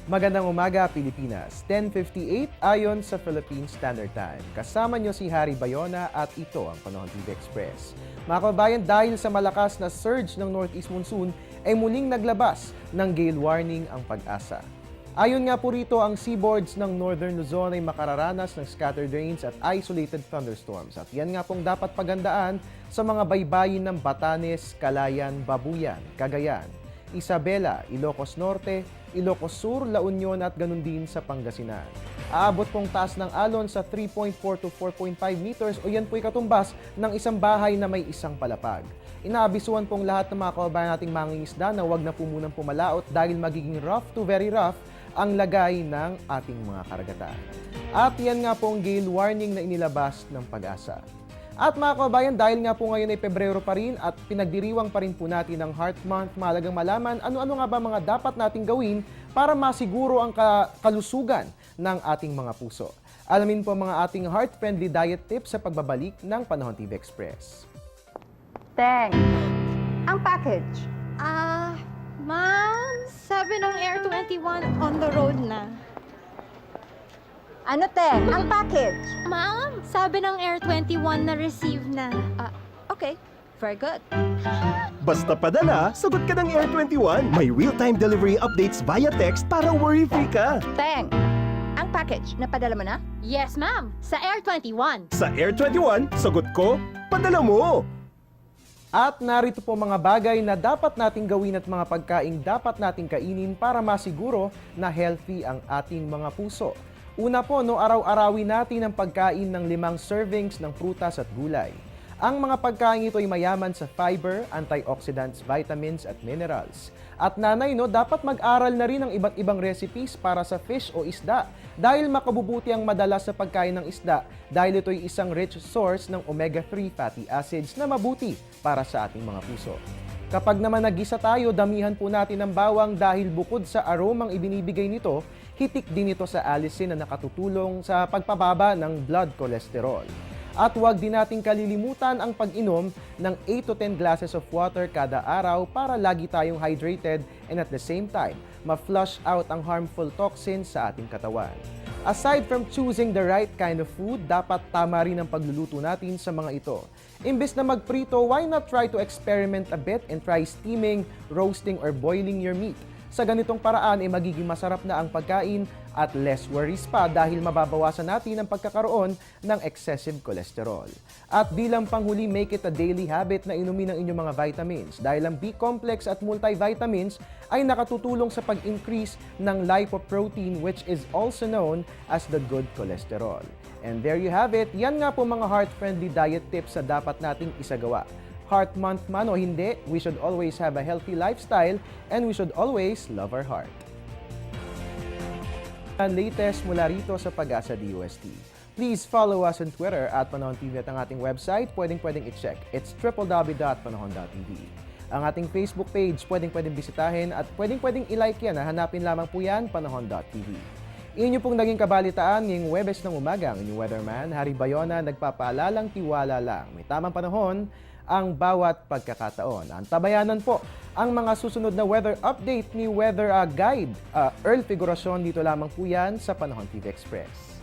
Magandang umaga, Pilipinas. 10:58 ayon sa Philippine Standard Time. Kasama niyo si Harry Bayona at ito ang Panahon TV Express. Mga kababayan, dahil sa malakas na surge ng Northeast Monsoon, ay muling naglabas ng gale warning ang Pag-asa. Ayon nga po rito, ang seaboards ng Northern Luzon ay makararanas ng scattered rains at isolated thunderstorms. At yan nga pong dapat pagandaan sa mga baybayin ng Batanes, Calayan, Babuyan, Cagayan, Isabela, Ilocos Norte, Ilocos Sur, La Union at ganun din sa Pangasinan. Aabot pong taas ng alon sa 3.4 to 4.5 meters o yan po'y katumbas ng isang bahay na may isang palapag. Inaabisuhan pong lahat ng mga kababayan nating mangingisda na huwag na po munang pumalaot dahil magiging rough to very rough ang lagay ng ating mga karagatan. At yan nga pong gale warning na inilabas ng Pag-asa. At mga kababayan, dahil nga po ngayon ay Pebrero pa rin at pinagdiriwang pa rin po natin ang Heart Month, mahalagang malaman ano-ano nga ba mga dapat nating gawin para masiguro ang kalusugan ng ating mga puso. Alamin po mga ating heart-friendly diet tips sa pagbabalik ng Panahon TV Express. Teng, ang package. Ma'am, sabi ng Air 21 on the road na. Ano, Teng? Ang package. Ma'am, sabi ng Air 21 na receive na. Okay, very good. Basta padala, sagot ka ng Air 21. May real-time delivery updates via text para worry-free ka. Teng, ang package, napadala mo na? Yes, ma'am, sa Air 21. Sa Air 21, sagot ko, padala mo. At narito po mga bagay na dapat nating gawin at mga pagkaing dapat nating kainin para masiguro na healthy ang ating mga puso. Una po, araw-arawin natin ang pagkain ng 5 servings ng prutas at gulay. Ang mga pagkain ito ay mayaman sa fiber, antioxidants, vitamins at minerals. At nanay, dapat mag-aral na rin ng iba't ibang recipes para sa fish o isda dahil makabubuti ang madalas sa pagkain ng isda dahil ito ay isang rich source ng omega-3 fatty acids na mabuti para sa ating mga puso. Kapag naman nagisa tayo, damihan po natin ng bawang dahil bukod sa aromang ibinibigay nito, hitik din ito sa allicin na nakatutulong sa pagpababa ng blood cholesterol. At huwag din nating kalilimutan ang pag-inom ng 8 to 10 glasses of water kada araw para lagi tayong hydrated and at the same time, ma-flush out ang harmful toxins sa ating katawan. Aside from choosing the right kind of food, dapat tama rin ang pagluluto natin sa mga ito. Imbes na magprito, why not try to experiment a bit and try steaming, roasting, or boiling your meat? Sa ganitong paraan ay magiging masarap na ang pagkain at less worries pa dahil mababawasan natin ang pagkakaroon ng excessive cholesterol. At bilang panghuli, make it a daily habit na inumin ang inyong mga vitamins dahil ang B-complex at multivitamins ay nakatutulong sa pag-increase ng lipoprotein which is also known as the good cholesterol. And there you have it, yan nga po mga heart-friendly diet tips na dapat nating isagawa. Heart Month man o hindi, we should always have a healthy lifestyle and we should always love our heart. Ang latest mula rito sa Pag-asa DOST. Please follow us on Twitter at Panahon TV at ang ating website, pwedeng i-check. It's www.panahon.tv. Ang ating Facebook page, pwedeng bisitahin at pwedeng i-like yan. Hanapin lamang po yan, Panahon.tv. Inyo pong naging kabalitaan ngayong Huwebes ng umaga. Ang inyong weatherman, Harry Bayona, nagpapaalalang tiwala lang. May tamang panahon ang bawat pagkakataon. Antabayanan po ang mga susunod na weather update ni Weather Guide Earl Figuracion dito lamang po yan sa Panahon TV Express.